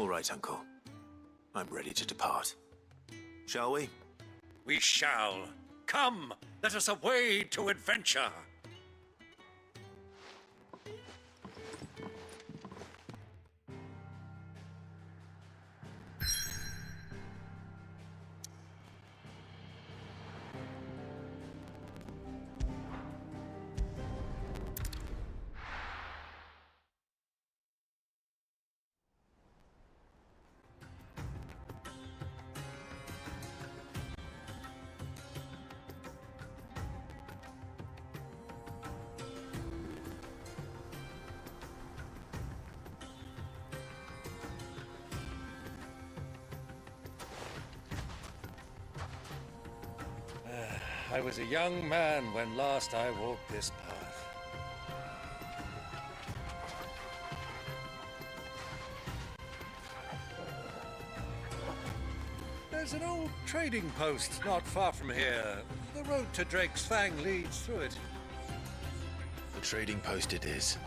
All right, Uncle. I'm ready to depart. Shall we? We shall. Come, let us away to adventure. I was a young man when last I walked this path. There's an old trading post not far from here. The road to Drake's Fang leads through it. The trading post it is.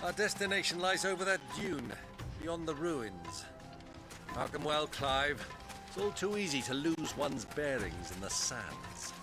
Our destination lies over that dune, beyond the ruins. Mark 'em well, Clive. It's all too easy to lose one's bearings in the sands.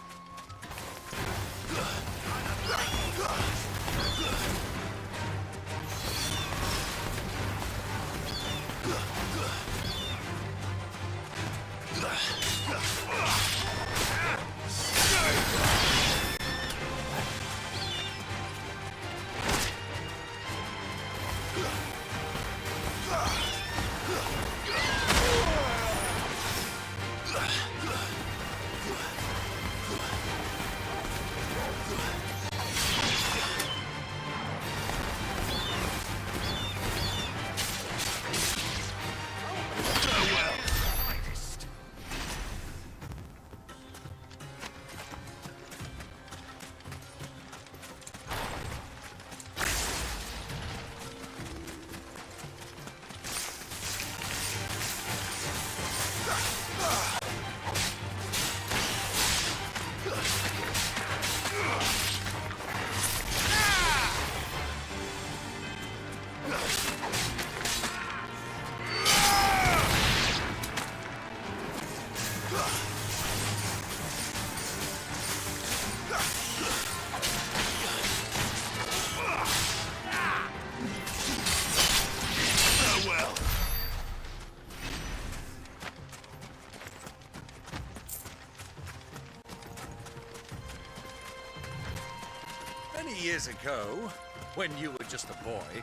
Many years ago, when you were just a boy,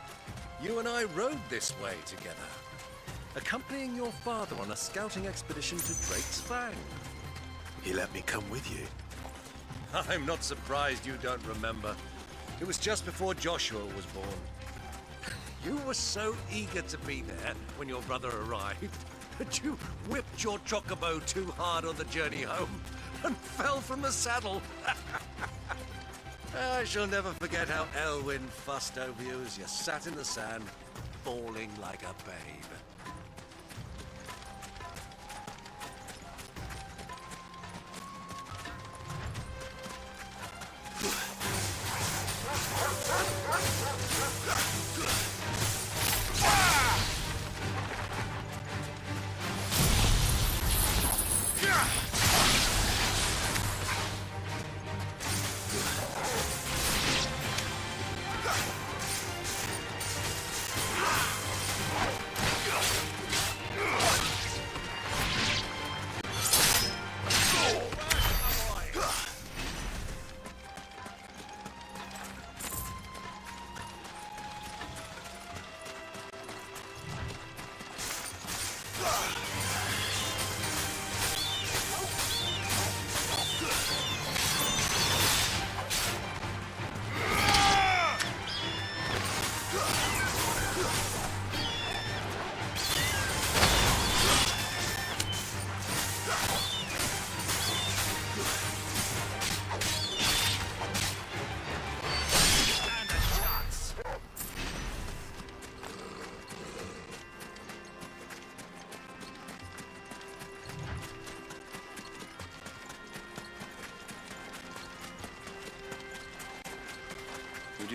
you and I rode this way together, accompanying your father on a scouting expedition to Drake's Fang. He let me come with you. I'm not surprised you don't remember. It was just before Joshua was born. You were so eager to be there when your brother arrived that you whipped your chocobo too hard on the journey home and fell from the saddle. I shall never forget how Elwyn fussed over you as you sat in the sand, bawling like a babe.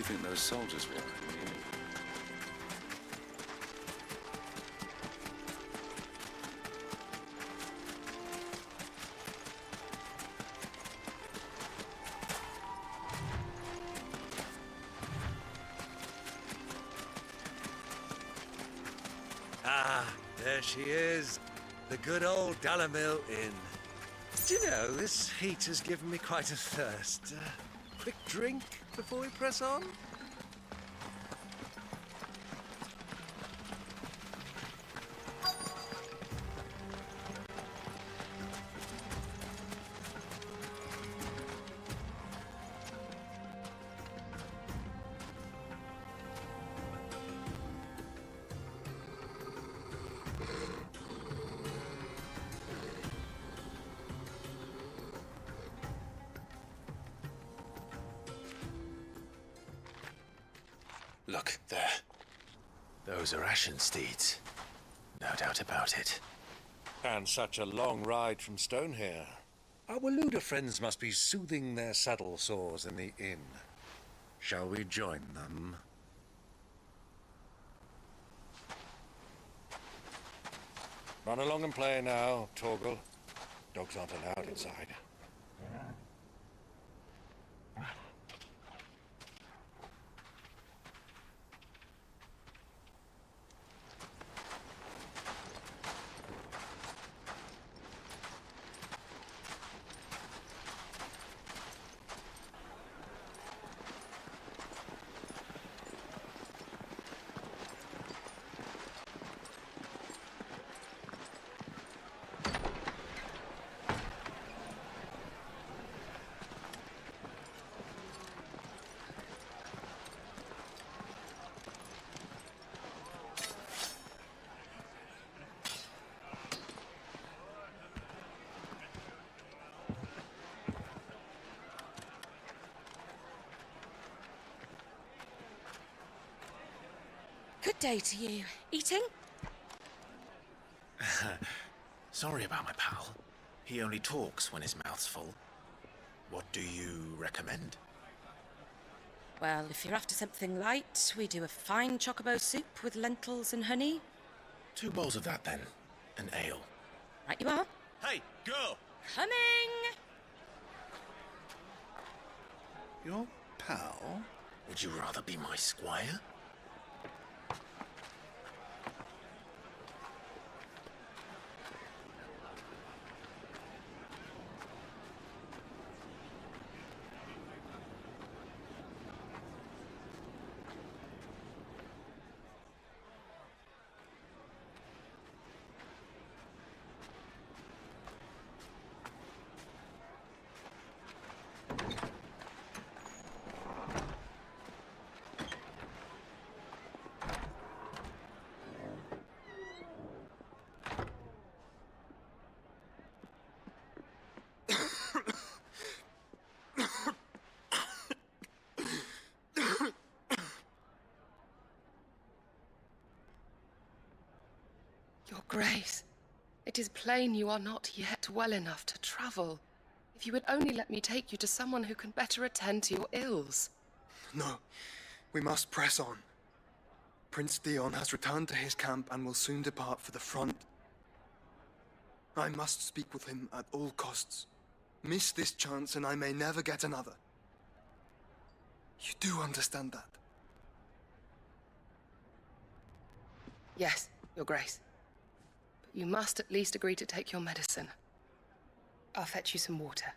think those soldiers were? Ah, there she is. The good old Dalamil Inn. Do you know, this heat has given me quite a thirst. Quick drink before we press on? Look, there. Those are Ashen steeds. No doubt about it. And such a long ride from Stonehair. Our Waluda friends must be soothing their saddle sores in the inn. Shall we join them? Run along and play now, Torgal. Dogs aren't allowed inside. Good day to you. Eating? Sorry about my pal. He only talks when his mouth's full. What do you recommend? Well, if you're after something light, we do a fine chocobo soup with lentils and honey. 2 bowls of that, then. An ale. Right you are. Hey, girl! Coming! Your pal? Would you rather be my squire? Your Grace, it is plain you are not yet well enough to travel. If you would only let me take you to someone who can better attend to your ills. No, we must press on. Prince Theon has returned to his camp and will soon depart for the front. I must speak with him at all costs. Miss this chance and I may never get another. You do understand that? Yes, Your Grace. But you must at least agree to take your medicine. I'll fetch you some water.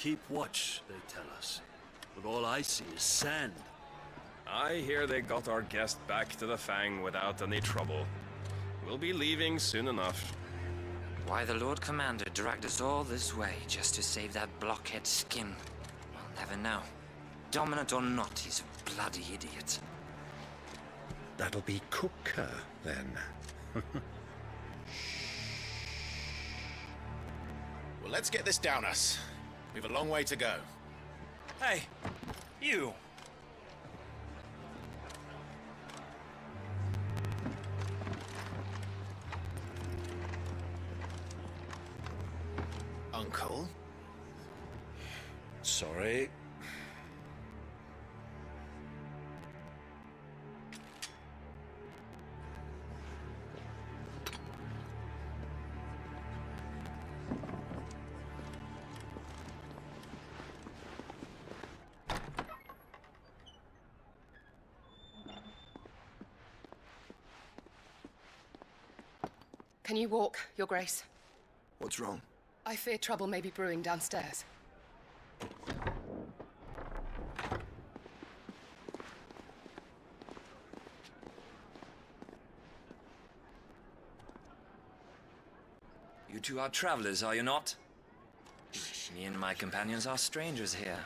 keep watch, they tell us. But all I see is sand. I hear they got our guest back to the Fang without any trouble. We'll be leaving soon enough. Why the Lord Commander dragged us all this way just to save that blockhead skin, we'll never know. Dominant or not, he's a bloody idiot. That'll be Cooker, then. Well, let's get this down us. We've a long way to go. Hey, you. Uncle? Sorry. Can you walk, Your Grace? What's wrong? I fear trouble may be brewing downstairs. You two are travelers, are you not? Me and my companions are strangers here.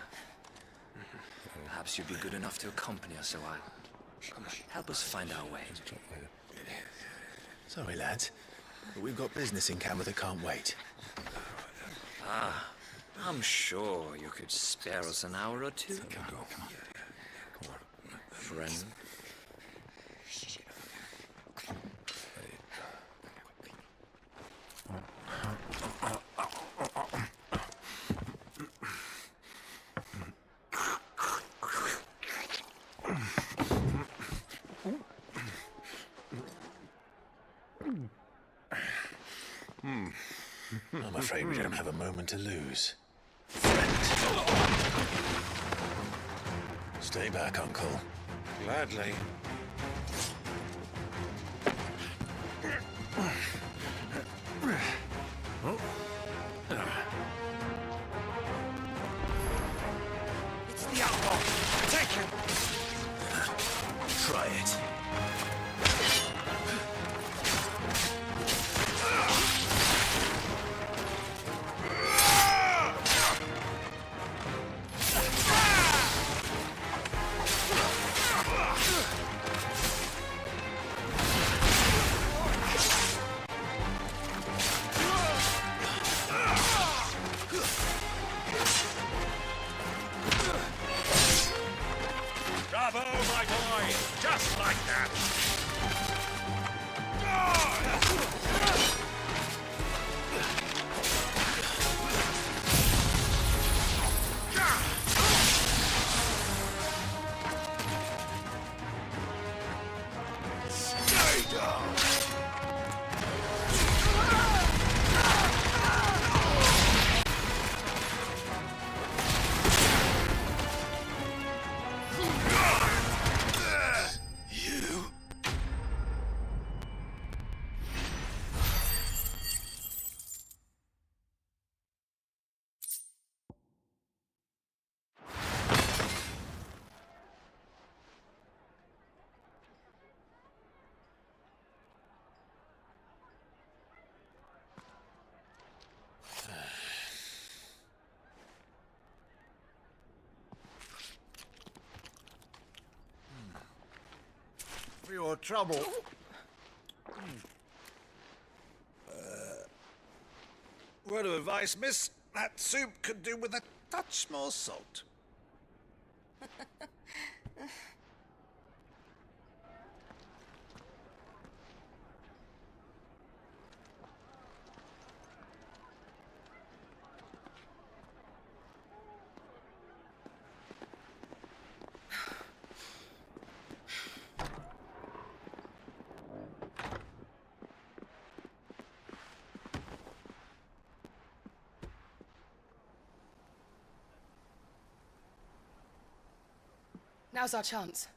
Perhaps you'd be good enough to accompany us a while. Help us find our way. Sorry, lads. But we've got business in camera that can't wait. Ah, I'm sure you could spare us an hour or two. Friend. I'm afraid we don't have a moment to lose. Stay back, Uncle. Gladly. It's the outlaw. Take him. Try it. Bravo, my boy. Just like that. Stay down. For your trouble. Word of advice, miss. That soup could do with a touch more salt. Now's our chance.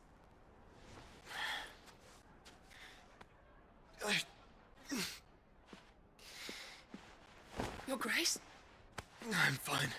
Your Grace? I'm fine.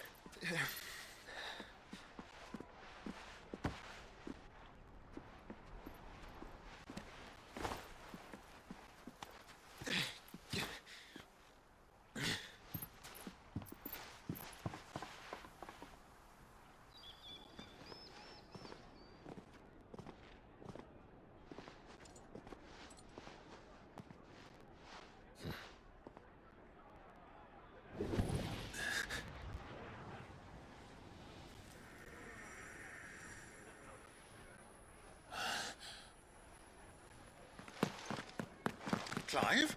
Clive?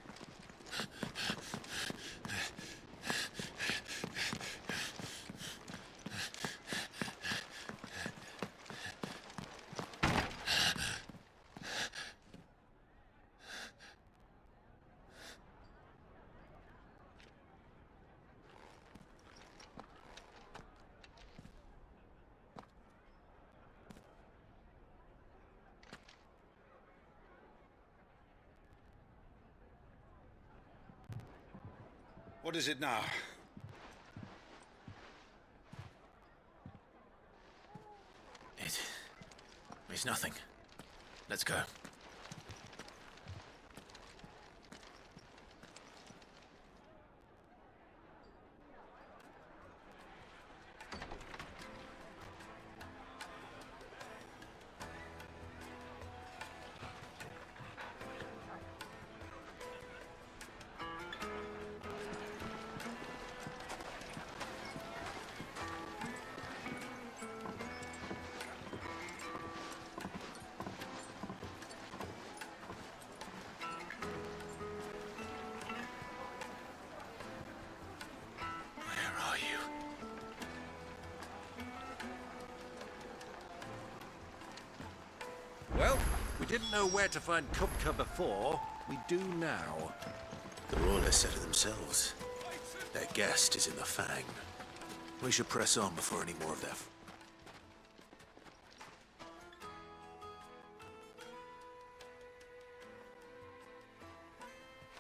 What is it now? It's nothing. Let's go. Well, we didn't know where to find Kupka before. We do now. The Royalists said it themselves. Their guest is in the Fang. We should press on before any more of their...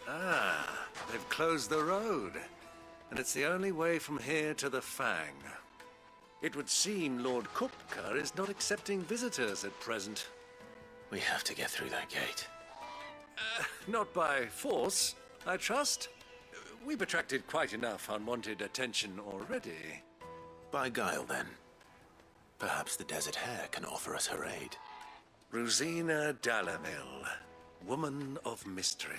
Ah, they've closed the road. And it's the only way from here to the Fang. It would seem Lord Kupka is not accepting visitors at present. We have to get through that gate. Not by force, I trust. We've attracted quite enough unwanted attention already. By guile, then. Perhaps the Desert Hare can offer us her aid. Rosina Dalamil, woman of mystery.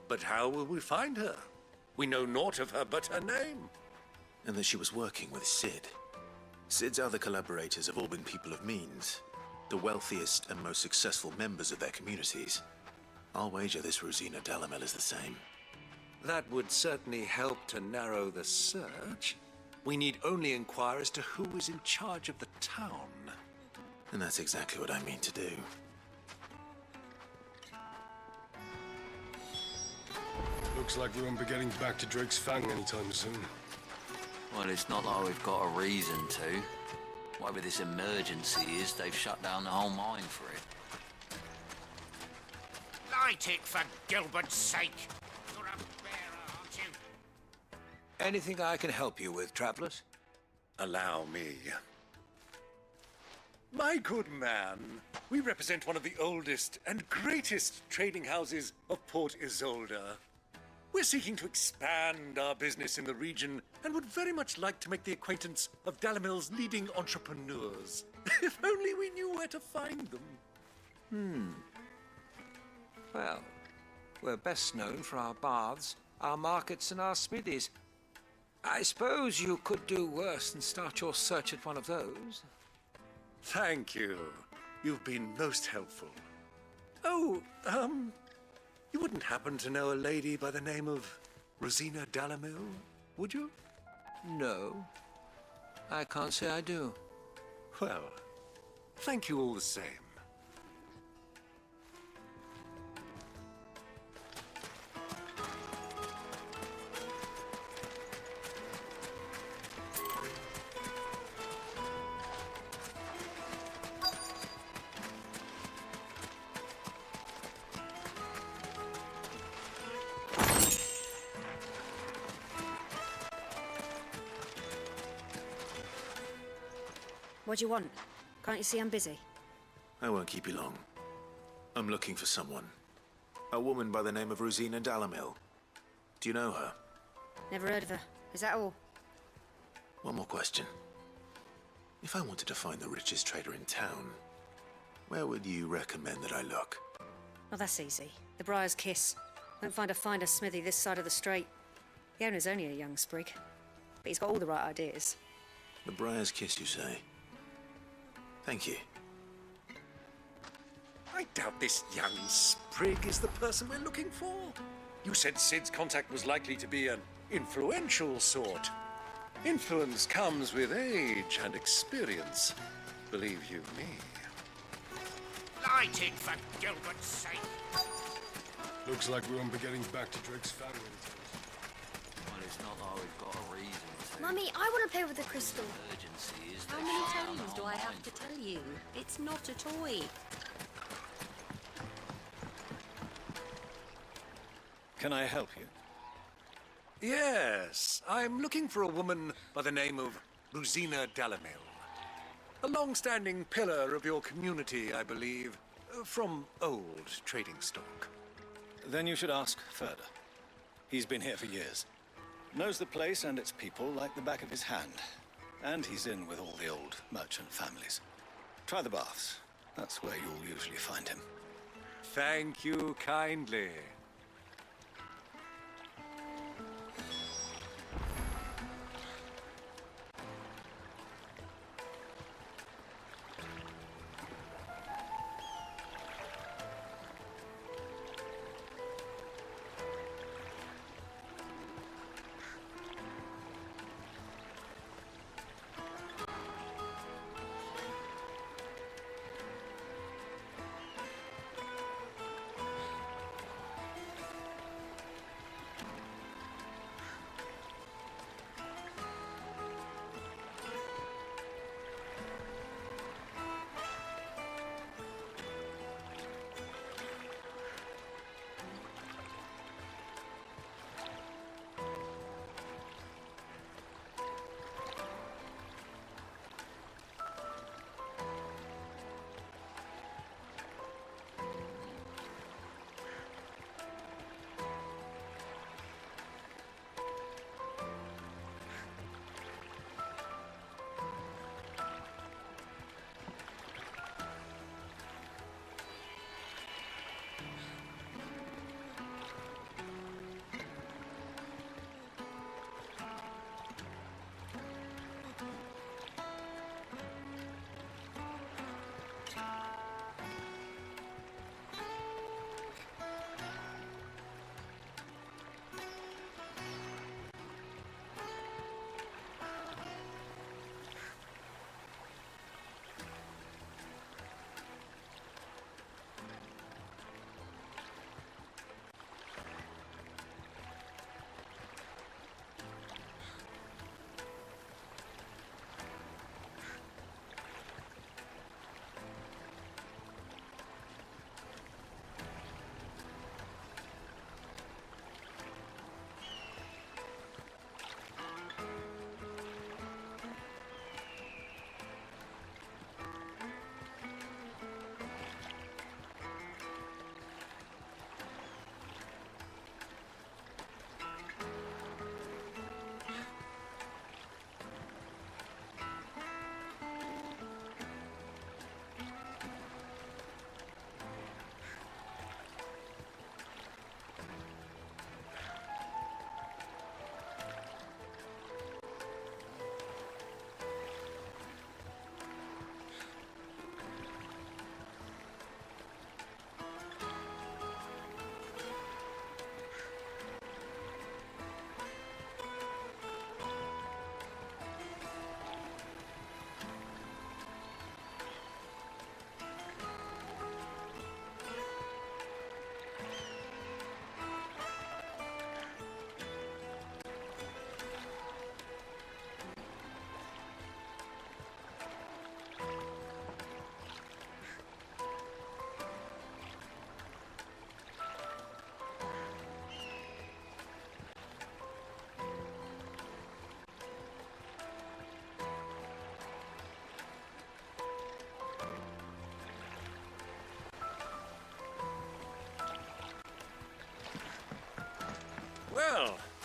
But how will we find her? We know naught of her but her name. And that she was working with Sid. Sid's other collaborators have all been people of means. The wealthiest and most successful members of their communities. I'll wager this Rosina Dalamel is the same. That would certainly help to narrow the search. We need only inquire as to who is in charge of the town. And that's exactly what I mean to do. Looks like we won't be getting back to Drake's Fang anytime soon. Well, it's not like we've got a reason to. Whatever this emergency is, they've shut down the whole mine for it. Light it, for Gilbert's sake! You're a bearer, aren't you? Anything I can help you with, travelers? Allow me. My good man, we represent one of the oldest and greatest trading houses of Port Isolde. We're seeking to expand our business in the region and would very much like to make the acquaintance of Dalamil's leading entrepreneurs. If only we knew where to find them. Well, we're best known for our baths, our markets, and our smithies. I suppose you could do worse than start your search at one of those. Thank you. You've been most helpful. Oh, you wouldn't happen to know a lady by the name of Rosina Dalamil, would you? No, I can't say I do. Well, thank you all the same. What do you want? Can't you see I'm busy? I won't keep you long. I'm looking for someone. A woman by the name of Rosina Dalamil. Do you know her? Never heard of her. Is that all? One more question. If I wanted to find the richest trader in town, where would you recommend that I look? Oh, that's easy. The Briar's Kiss. Won't find a finer smithy this side of the strait. The owner's only a young sprig, but he's got all the right ideas. The Briar's Kiss, you say? Thank you. I doubt this young sprig is the person we're looking for. You said Sid's contact was likely to be an influential sort. Influence comes with age and experience. Believe you me. Light it, for Gilbert's sake. Looks like we won't be getting back to Drake's Fang. Well, it's not like we've got a reason to. Mummy, I want to play with the crystal. Emergency is How they many shut down times the do whole I have mine to for tell you? It's not a toy. Can I help you? Yes, I'm looking for a woman by the name of Rosina Dalamil. A long-standing pillar of your community, I believe, from old trading stock. Then you should ask further. He's been here for years. Knows the place and its people like the back of his hand. And he's in with all the old merchant families. Try the baths. That's where you'll usually find him. Thank you kindly.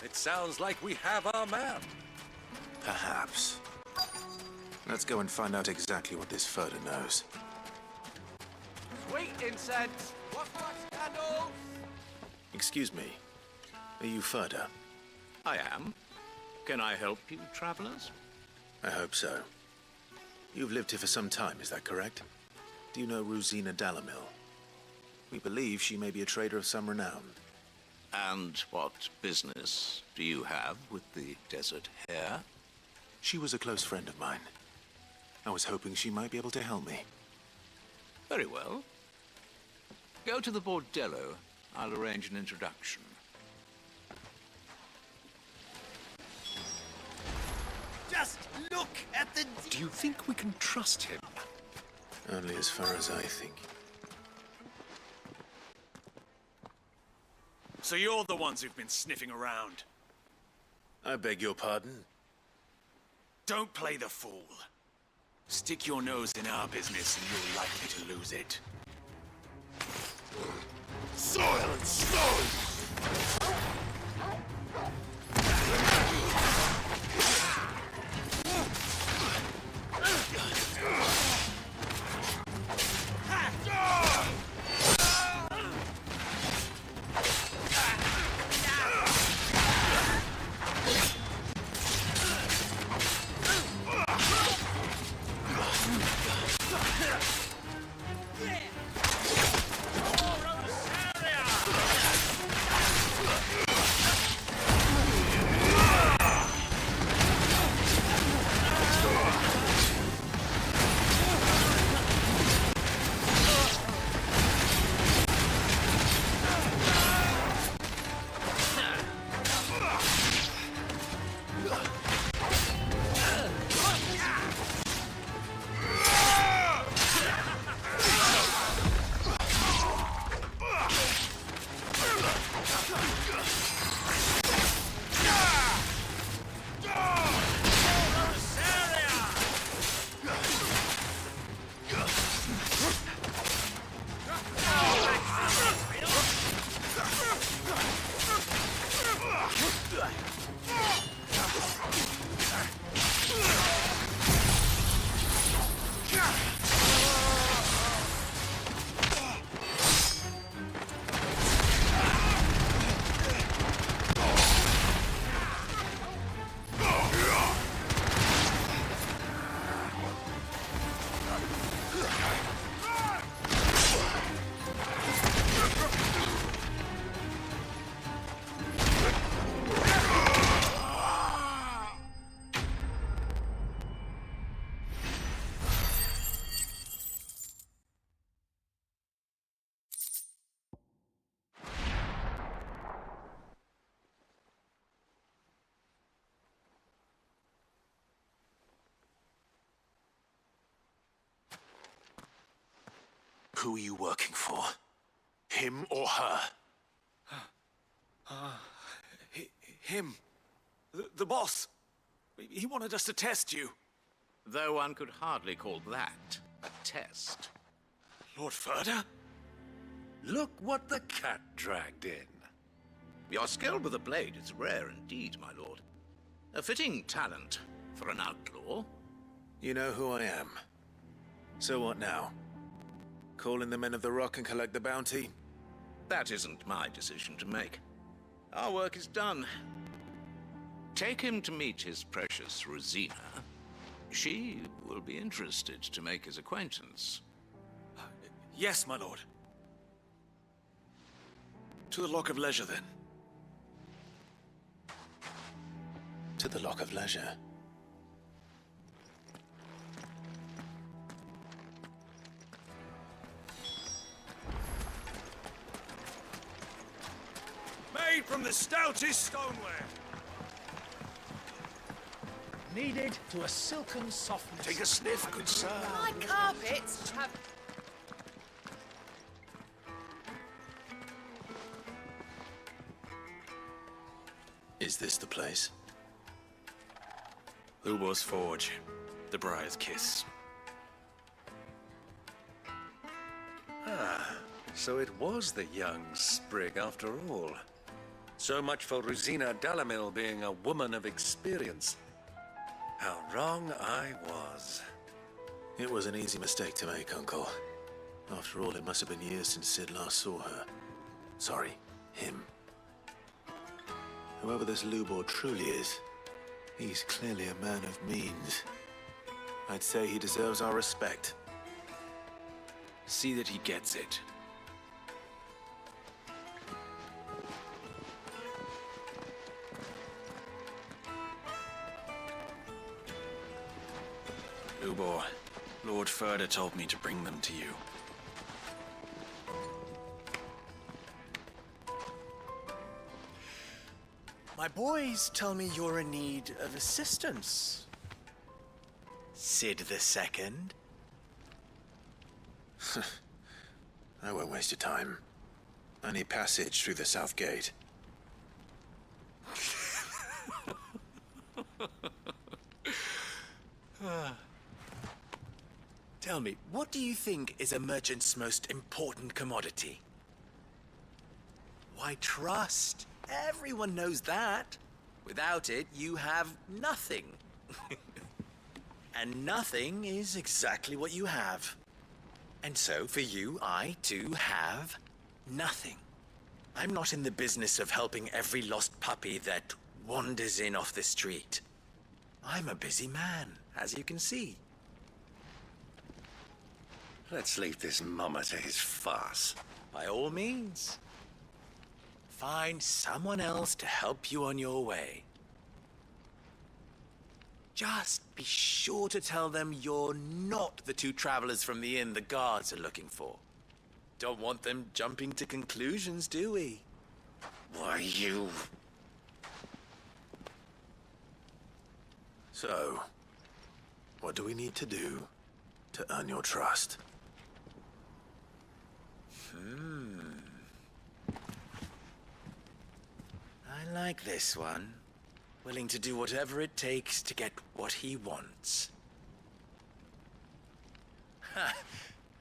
It sounds like we have our man. Perhaps. Let's go and find out exactly what this Ferda knows. Sweet incense! What candles? Excuse me. Are you Ferda? I am. Can I help you, travelers? I hope so. You've lived here for some time, is that correct? Do you know Rosina Dalamil? We believe she may be a trader of some renown. And what business do you have with the desert hare? She was a close friend of mine. I was hoping she might be able to help me. Very well. Go to the bordello. I'll arrange an introduction. Just look at the... Do you think we can trust him? Only as far as I think. So you're the ones who've been sniffing around? I beg your pardon? Don't play the fool. Stick your nose in our business and you're likely to lose it. Soil and stone! Who are you working for? Him or her? Him. The boss. He wanted us to test you. Though one could hardly call that a test. Lord Ferda? Look what the cat dragged in. Your skill with the blade is rare indeed, my lord. A fitting talent for an outlaw. You know who I am. So what now? Call in the men of the Rock and collect the bounty? That isn't my decision to make. Our work is done. Take him to meet his precious Rosina. She will be interested to make his acquaintance. Yes, my lord. To the Lock of Leisure, then. To the Lock of Leisure. Made from the stoutest stoneware. Kneaded to a silken softness. Take a sniff, good sir. My carpets have... Is this the place? Lubo's Forge. The Briar's Kiss. Ah, so it was the young sprig after all. So much for Rosina Dalamil being a woman of experience. How wrong I was. It was an easy mistake to make, Uncle. After all, it must have been years since Sid last saw her. Sorry, him. Whoever this Lubor truly is, he's clearly a man of means. I'd say he deserves our respect. See that he gets it. Lubor, Lord Furder told me to bring them to you. My boys tell me you're in need of assistance. Sid the Second. I won't waste your time. I need passage through the south gate. Tell me, what do you think is a merchant's most important commodity? Why, trust. Everyone knows that. Without it, you have nothing. And nothing is exactly what you have. And so, for you, I, too, have nothing. I'm not in the business of helping every lost puppy that wanders in off the street. I'm a busy man, as you can see. Let's leave this mummer to his farce. By all means. Find someone else to help you on your way. Just be sure to tell them you're not the two travelers from the inn the guards are looking for. Don't want them jumping to conclusions, do we? Why, you... So, what do we need to do to earn your trust? I like this one. Willing to do whatever it takes to get what he wants. Ha!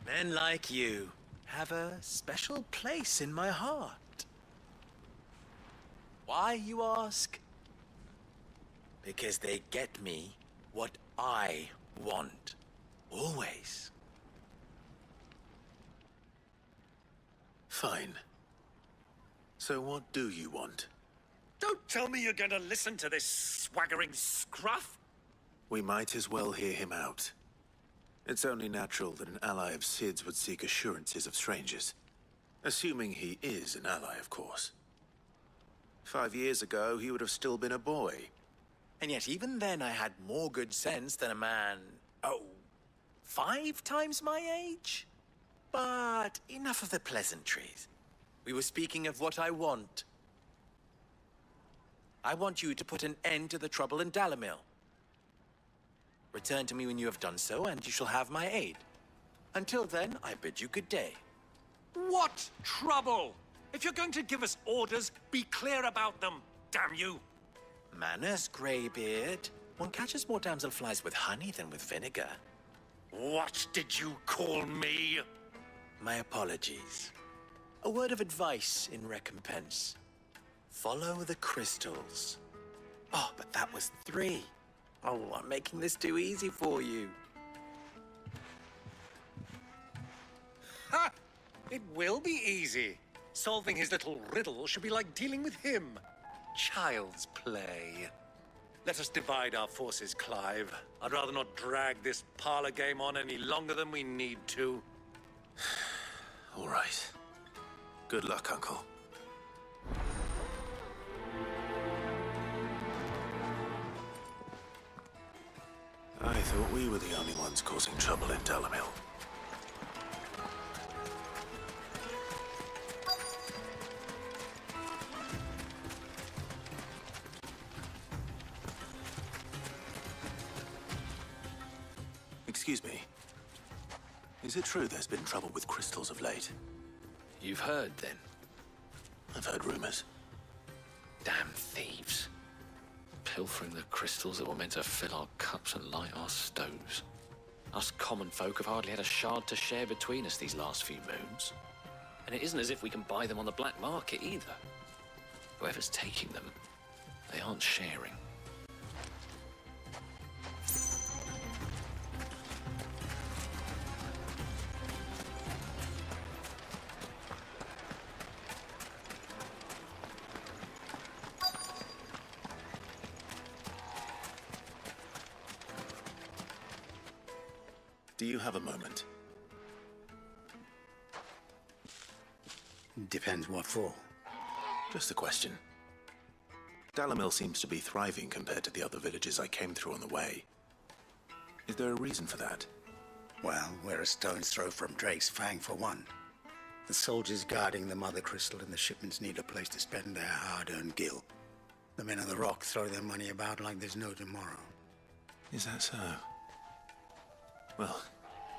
Men like you have a special place in my heart. Why, you ask? Because they get me what I want. Always. Fine. So what do you want? Don't tell me you're going to listen to this swaggering scruff! We might as well hear him out. It's only natural that an ally of Sid's would seek assurances of strangers. Assuming he is an ally, of course. 5 years ago, he would have still been a boy. And yet even then I had more good sense than a man, 5 times my age? But enough of the pleasantries. We were speaking of what I want. I want you to put an end to the trouble in Dalamil. Return to me when you have done so, and you shall have my aid. Until then, I bid you good day. What trouble? If you're going to give us orders, be clear about them, damn you! Manners, Greybeard. One catches more damselflies with honey than with vinegar. What did you call me? My apologies. A word of advice in recompense. Follow the crystals. Oh, but that was 3. Oh, I'm making this too easy for you. Ha! It will be easy. Solving his little riddle should be like dealing with him. Child's play. Let us divide our forces, Clive. I'd rather not drag this parlor game on any longer than we need to. All right. Good luck, Uncle. I thought we were the only ones causing trouble in Dalamil. Excuse me. Is it true there's been trouble with crystals of late? You've heard, then? I've heard rumors. Damn thieves. Pilfering the crystals that were meant to fill our cups and light our stoves. Us common folk have hardly had a shard to share between us these last few moons. And it isn't as if we can buy them on the black market either. Whoever's taking them, they aren't sharing. Do you have a moment? Depends what for. Just a question. Dalamil seems to be thriving compared to the other villages I came through on the way. Is there a reason for that? Well, we're a stone's throw from Drake's Fang for one. The soldiers guarding the Mother Crystal and the shipments need a place to spend their hard-earned gil. The men of the Rock throw their money about like there's no tomorrow. Is that so? Well,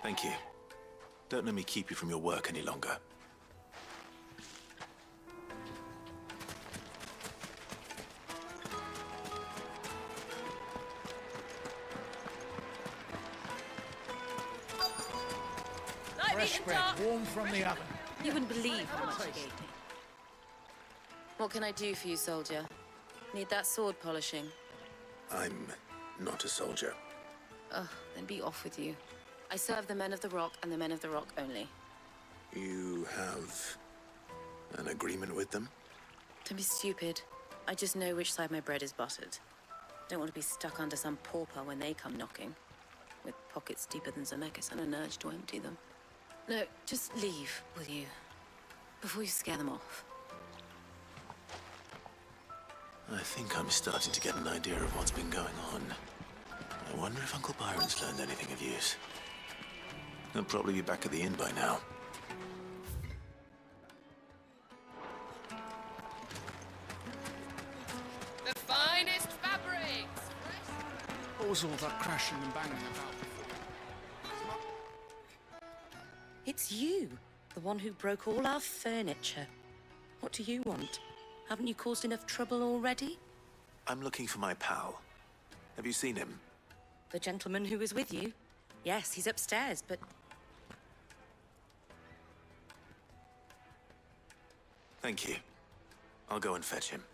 thank you. Don't let me keep you from your work any longer. Fresh bread, warm from the oven. You wouldn't believe how much you gave me. What can I do for you, soldier? Need that sword polishing? I'm not a soldier. Ugh, then be off with you. I serve the men of the Rock and the men of the Rock only. You have an agreement with them? Don't be stupid. I just know which side my bread is buttered. Don't want to be stuck under some pauper when they come knocking. With pockets deeper than Zemeckis and an urge to empty them. No, just leave, will you? Before you scare them off. I think I'm starting to get an idea of what's been going on. I wonder if Uncle Byron's learned anything of use. He'll probably be back at the inn by now. The finest fabrics! What was all that crashing and banging about? It's you, the one who broke all our furniture. What do you want? Haven't you caused enough trouble already? I'm looking for my pal. Have you seen him? The gentleman who was with you? Yes, he's upstairs, but... Thank you. I'll go and fetch him.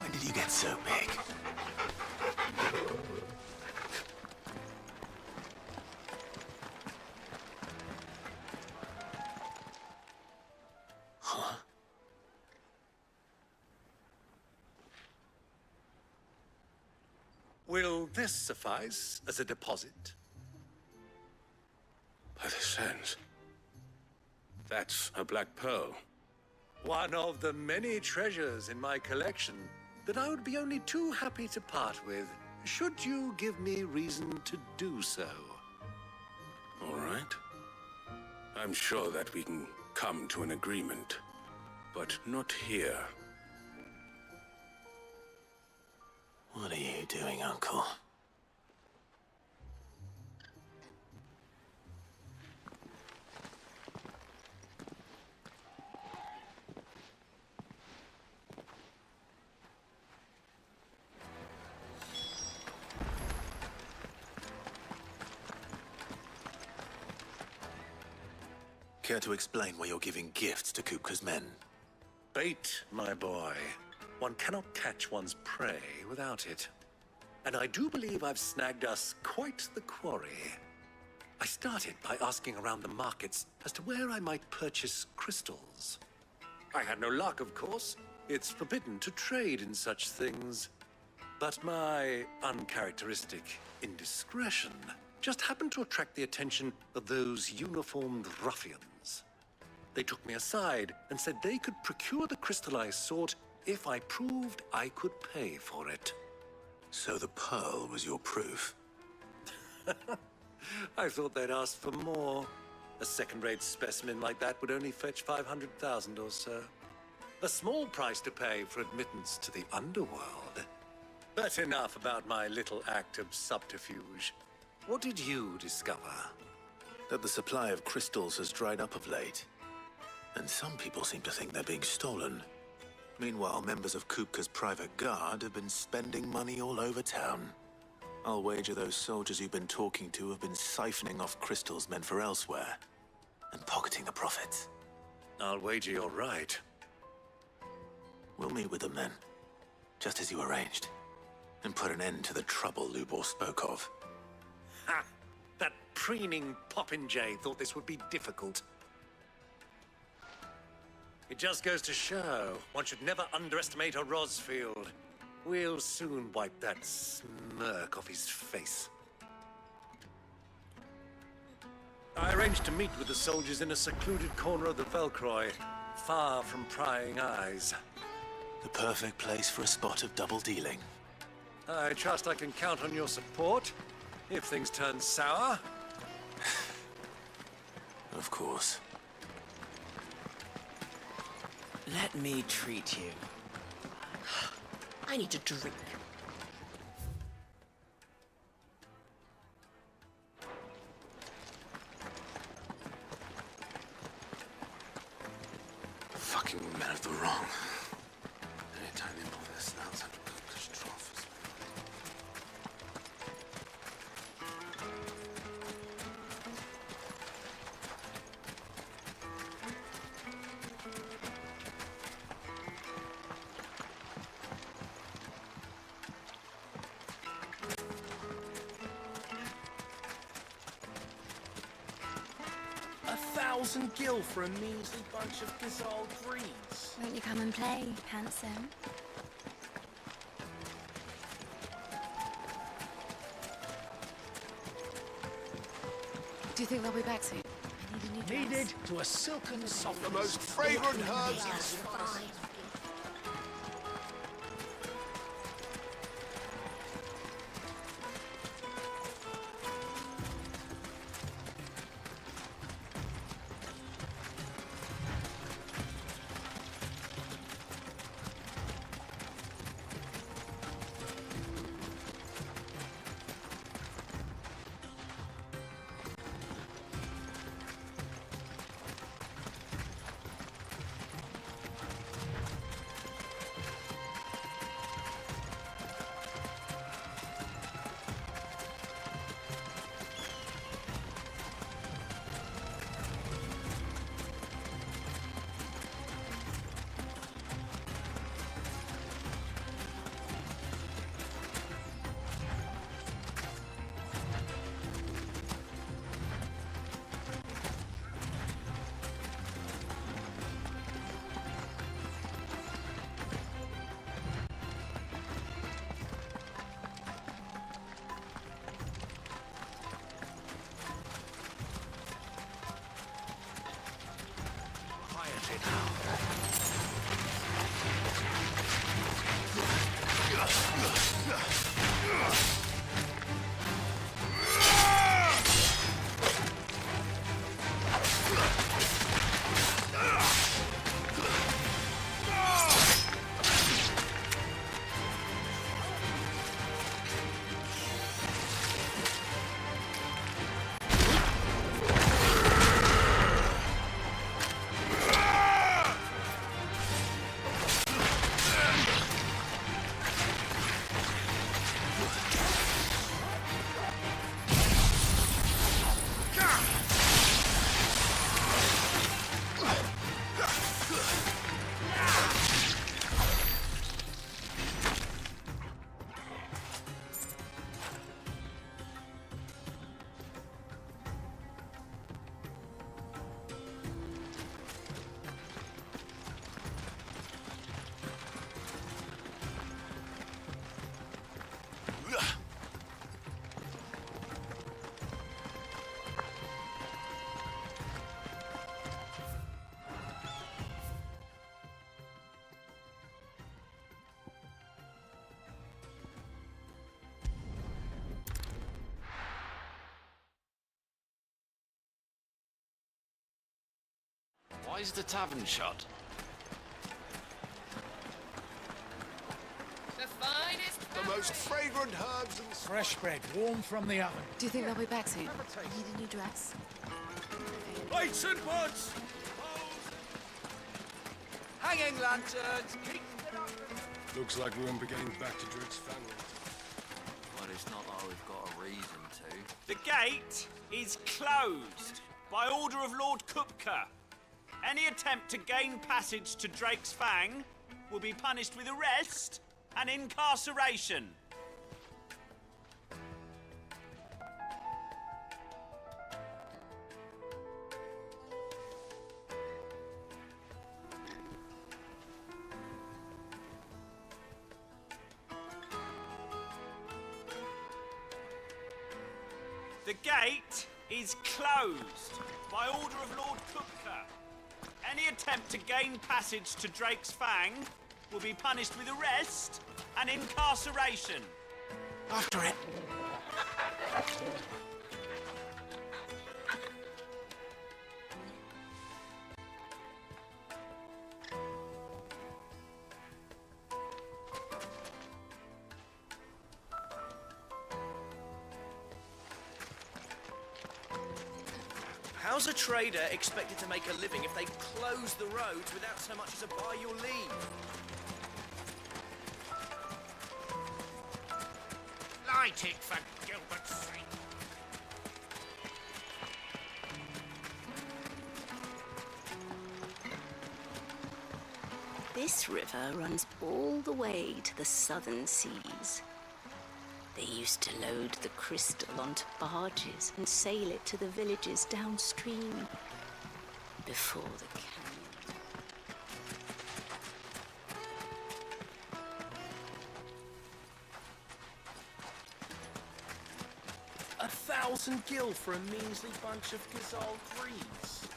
When did you get so big? Huh? Will this suffice as a deposit? By the sands. That's a black pearl. One of the many treasures in my collection that I would be only too happy to part with, should you give me reason to do so. All right. I'm sure that we can come to an agreement, but not here. What are you doing, Uncle? Care to explain why you're giving gifts to Kupka's men? Bait, my boy. One cannot catch one's prey without it. And I do believe I've snagged us quite the quarry. I started by asking around the markets as to where I might purchase crystals. I had no luck, of course. It's forbidden to trade in such things. But my uncharacteristic indiscretion just happened to attract the attention of those uniformed ruffians. They took me aside and said they could procure the crystal I sought if I proved I could pay for it. So the pearl was your proof? I thought they'd ask for more. A second-rate specimen like that would only fetch 500,000 or so. A small price to pay for admittance to the underworld. But enough about my little act of subterfuge. What did you discover? That the supply of crystals has dried up of late. And some people seem to think they're being stolen. Meanwhile, members of Kupka's private guard have been spending money all over town. I'll wager those soldiers you've been talking to have been siphoning off crystals meant for elsewhere, and pocketing the profits. I'll wager you're right. We'll meet with them then, just as you arranged, and put an end to the trouble Lubor spoke of. Ha! That preening popinjay thought this would be difficult. It just goes to show, one should never underestimate a Rosfield. We'll soon wipe that smirk off his face. I arranged to meet with the soldiers in a secluded corner of the Velcroy, far from prying eyes. The perfect place for a spot of double dealing. I trust I can count on your support, if things turn sour. Of course. Let me treat you. I need a drink. Fucking men of the wrong. Anytime they pull their snouts out of Kupka's trough. $1,000 gil for a measly bunch of Gazal greens. Won't you come and play, handsome? Do you think they'll be back soon? Needed to a silken soft. The most fragrant herbs in spice. Why is the tavern shut? The most fragrant herbs and... Fresh bread, warm from the oven. Do you think they'll be back soon? You need a new dress? Lights and buds! Hanging lanterns! Looks like we're beginning back to Drake's family. Well, it's not like we've got a reason to. The gate is closed by order of Lord Kupka. Any attempt to gain passage to Drake's Fang will be punished with arrest and incarceration. The gate is closed by order of Lord Kupka. Any attempt to gain passage to Drake's Fang will be punished with arrest and incarceration. After it. How's a trader expected to make a living if they close the roads without so much as a by your leave? Light it, for Gilbert's sake. This river runs all the way to the southern seas. They used to load the crystal onto barges and sail it to the villages downstream before the canyon. 1,000 gil for a measly bunch of Gazal greens.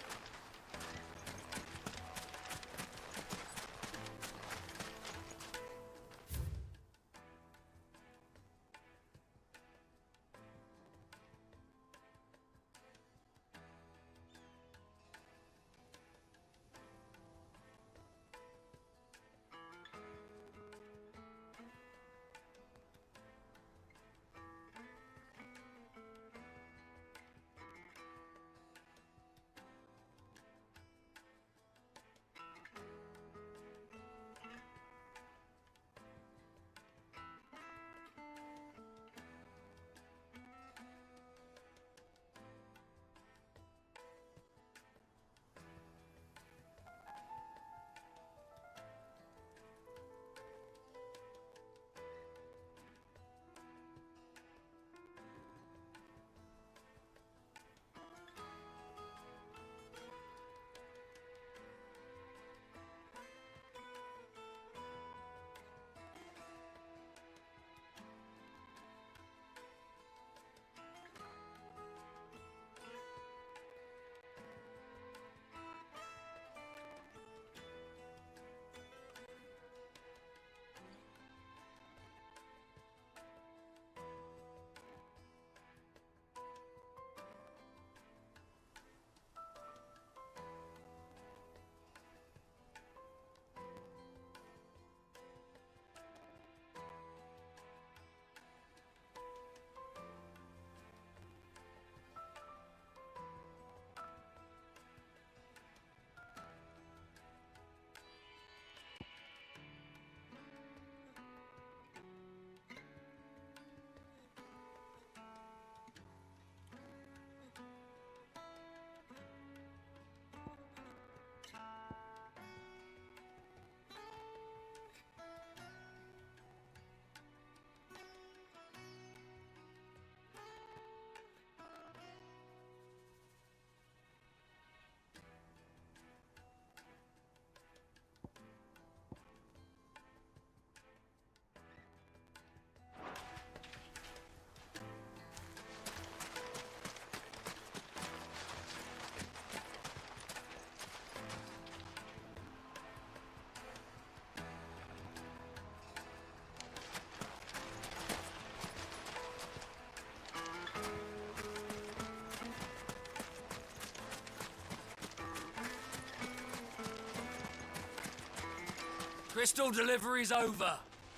Crystal delivery's over.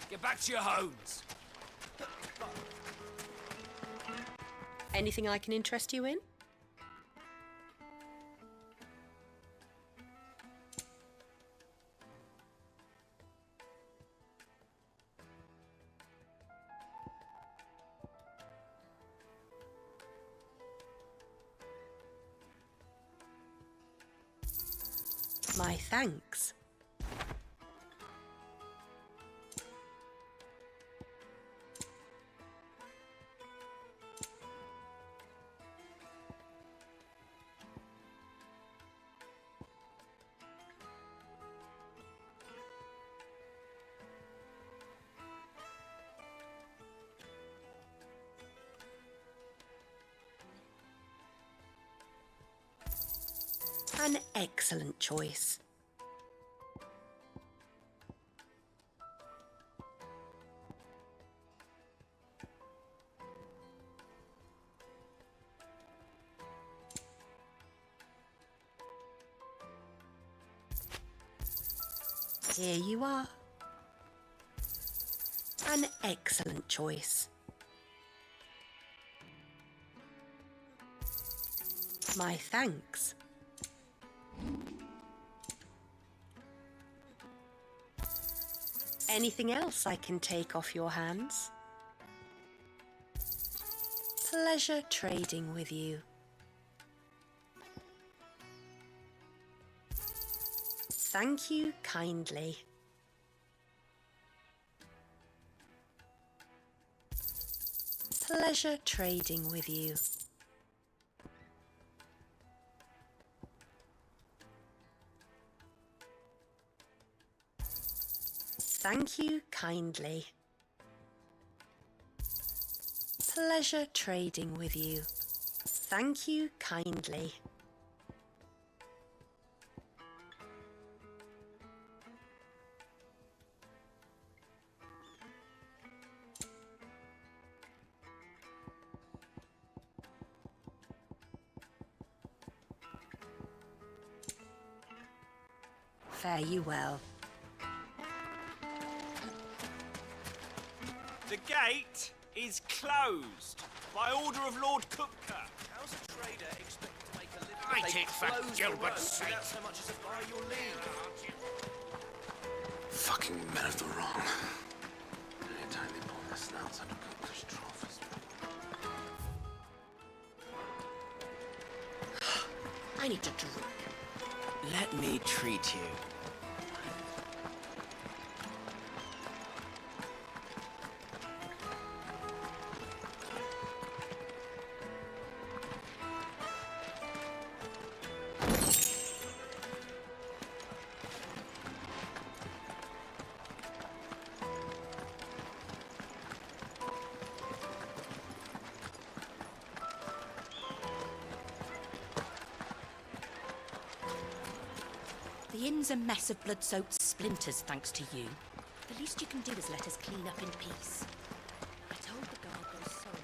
Get back to your homes. Anything I can interest you in? My thanks. An excellent choice. Here you are. An excellent choice. My thanks. Anything else I can take off your hands? Pleasure trading with you. Thank you kindly. Pleasure trading with you. Thank you kindly. Pleasure trading with you. Thank you kindly. Fare you well. The gate is closed by order of Lord Cookker. How's a trader expected to make a living? Right it, for Gilbert's sake. Without so much as a buy your leave. Fucking men of the wrong. Anytime they pull their snouts out of Cook's trophies. I need to drink. Let me treat you. The inn's a mess of blood-soaked splinters, thanks to you. The least you can do is let us clean up in peace. I told the guard those soldiers...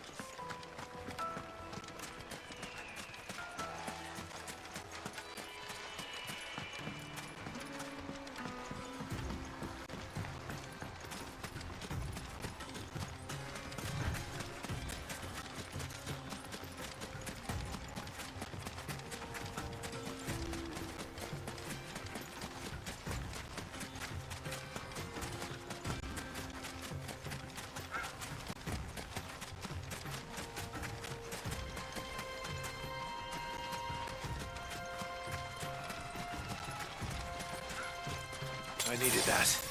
I needed that.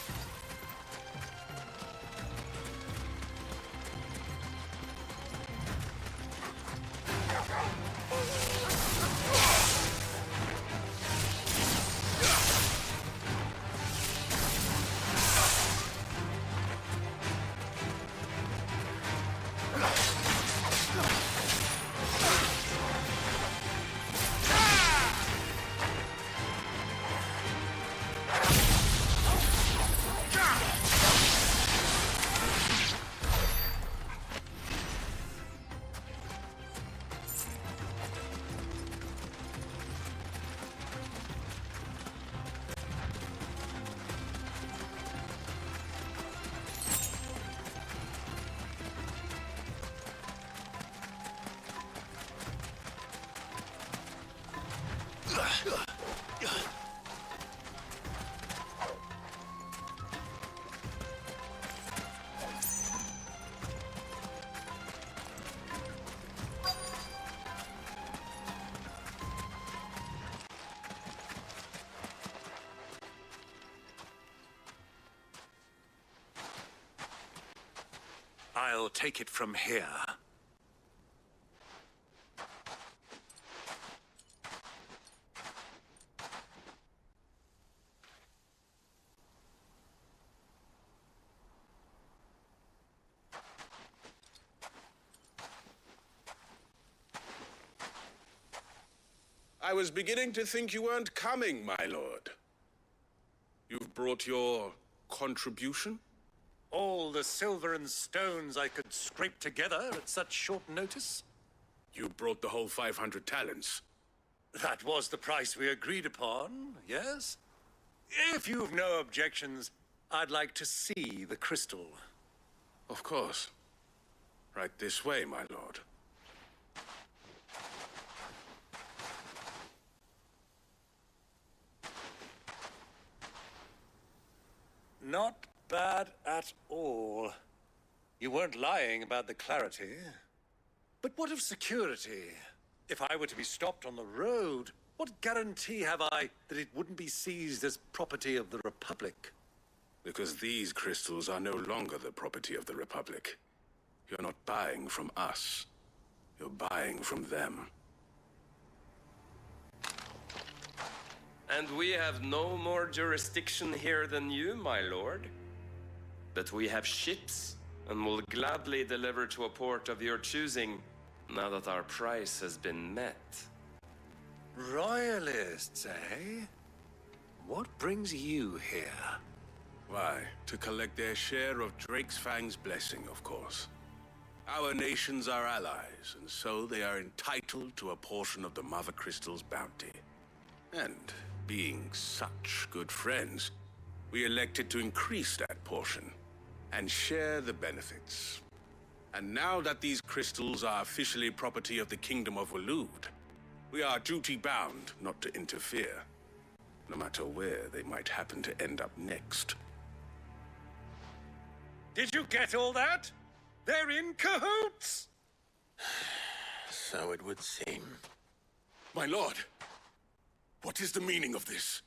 I'll take it from here. I was beginning to think you weren't coming, my lord. You've brought your contribution? All the silver and stones I could scrape together at such short notice? You brought the whole 500 talents. That was the price we agreed upon, yes? If you've no objections, I'd like to see the crystal. Of course. Right this way, my lord. Not bad at all. You weren't lying about the clarity. But what of security? If I were to be stopped on the road, what guarantee have I that it wouldn't be seized as property of the Republic? Because these crystals are no longer the property of the Republic. You're not buying from us. You're buying from them. And we have no more jurisdiction here than you, my lord. But we have ships, and will gladly deliver to a port of your choosing, now that our price has been met. Royalists, eh? What brings you here? Why, to collect their share of Drake's Fang's blessing, of course. Our nations are allies, and so they are entitled to a portion of the Mother Crystal's bounty. And being such good friends, we elected to increase that portion and share the benefits. And now that these crystals are officially property of the Kingdom of Waloed, we are duty-bound not to interfere, no matter where they might happen to end up next. Did you get all that? They're in cahoots! So it would seem. My lord, what is the meaning of this?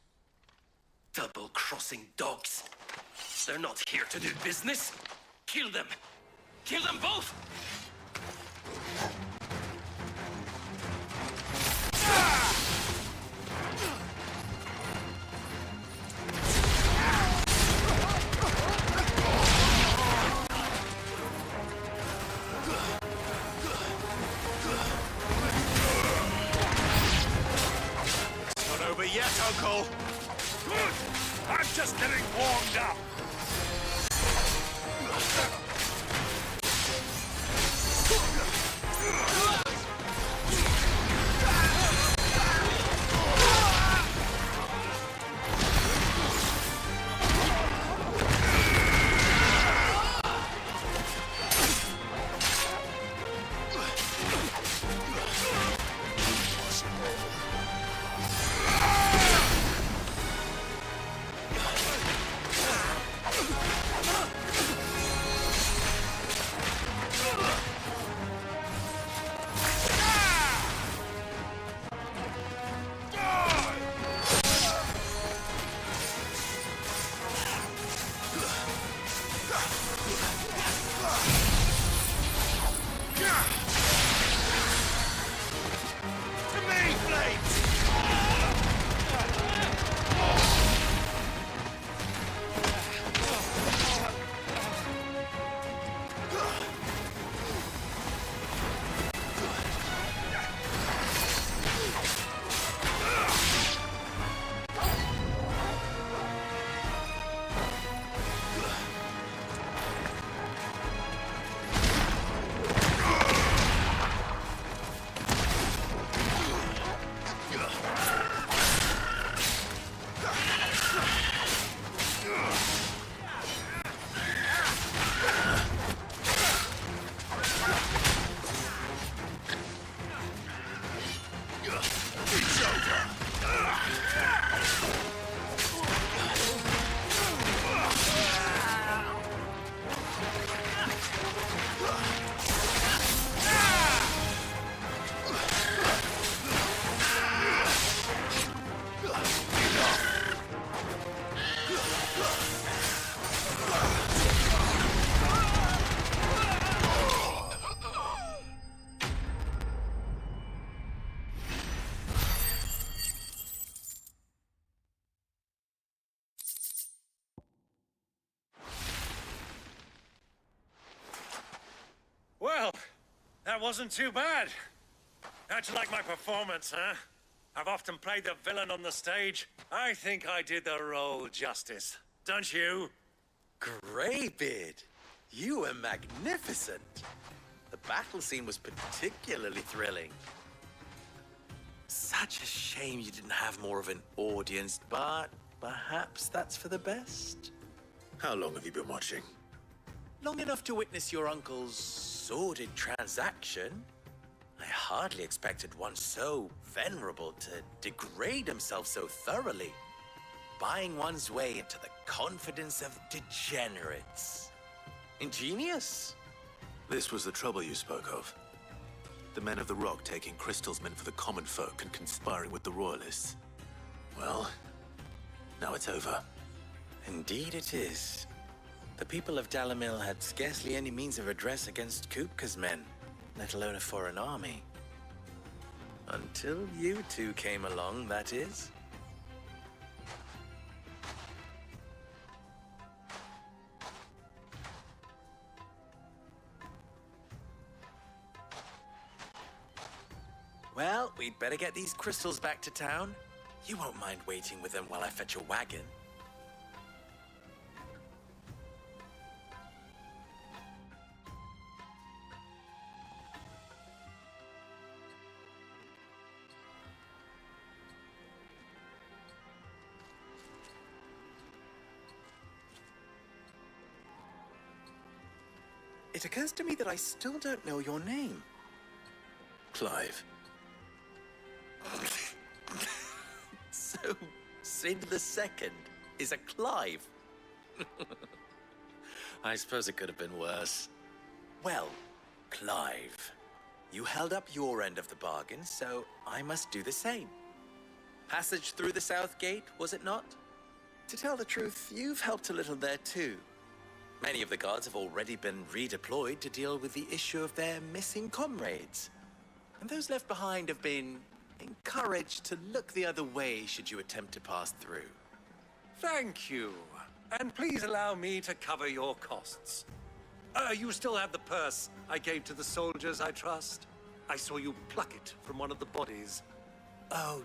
Double-crossing dogs. They're not here to do business. Kill them. Kill them both! It's not over yet, Uncle. Good. I'm just getting warmed up. That wasn't too bad. How'd you like my performance, huh? I've often played the villain on the stage. I think I did the role justice. Don't you? Greybeard, you were magnificent. The battle scene was particularly thrilling. Such a shame you didn't have more of an audience, but perhaps that's for the best. How long have you been watching? Long enough to witness your uncle's sordid transaction. I hardly expected one so venerable to degrade himself so thoroughly, buying one's way into the confidence of degenerates. Ingenious. This was the trouble you spoke of. The men of the Rock taking Crystal's men for the common folk and conspiring with the Royalists. Well, now it's over. Indeed it is. The people of Dalamil had scarcely any means of redress against Kupka's men, let alone a foreign army. Until you two came along, that is. Well, we'd better get these crystals back to town. You won't mind waiting with them while I fetch a wagon. It occurs to me that I still don't know your name. Clive. So, Sid the Second is a Clive. I suppose it could have been worse. Well, Clive, you held up your end of the bargain, so I must do the same. Passage through the South Gate, was it not? To tell the truth, you've helped a little there too. Many of the guards have already been redeployed to deal with the issue of their missing comrades. And those left behind have been encouraged to look the other way should you attempt to pass through. Thank you. And please allow me to cover your costs. You still have the purse I gave to the soldiers, I trust? I saw you pluck it from one of the bodies. Oh,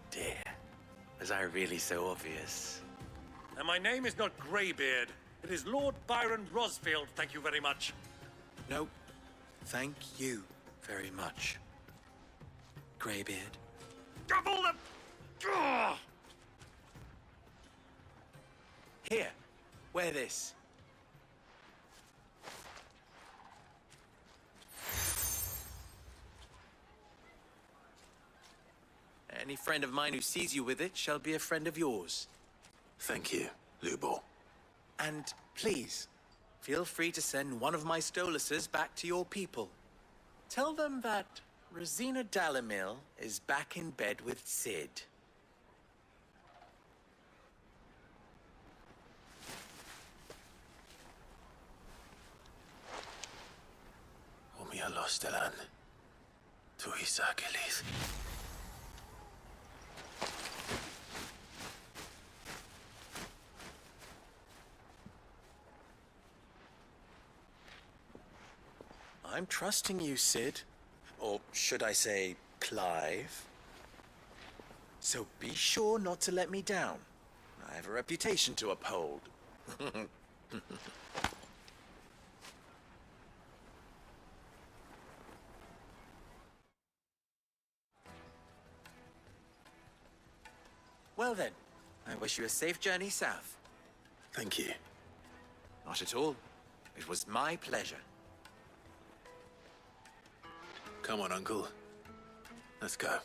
dear. Was I really so obvious? And my name is not Greybeard. It is Lord Byron Rosfield, thank you very much. No, thank you very much, Greybeard. Double the... Ugh! Here, wear this. Any friend of mine who sees you with it shall be a friend of yours. Thank you, Lubor. And please, feel free to send one of my Stoluses back to your people. Tell them that Rosina Dalamil is back in bed with Sid. Umia Lostelan. Tu Isakelis. I'm trusting you, Sid. Or should I say, Clive. So be sure not to let me down. I have a reputation to uphold. Well then, I wish you a safe journey south. Thank you. Not at all. It was my pleasure. Come on, Uncle. Let's go.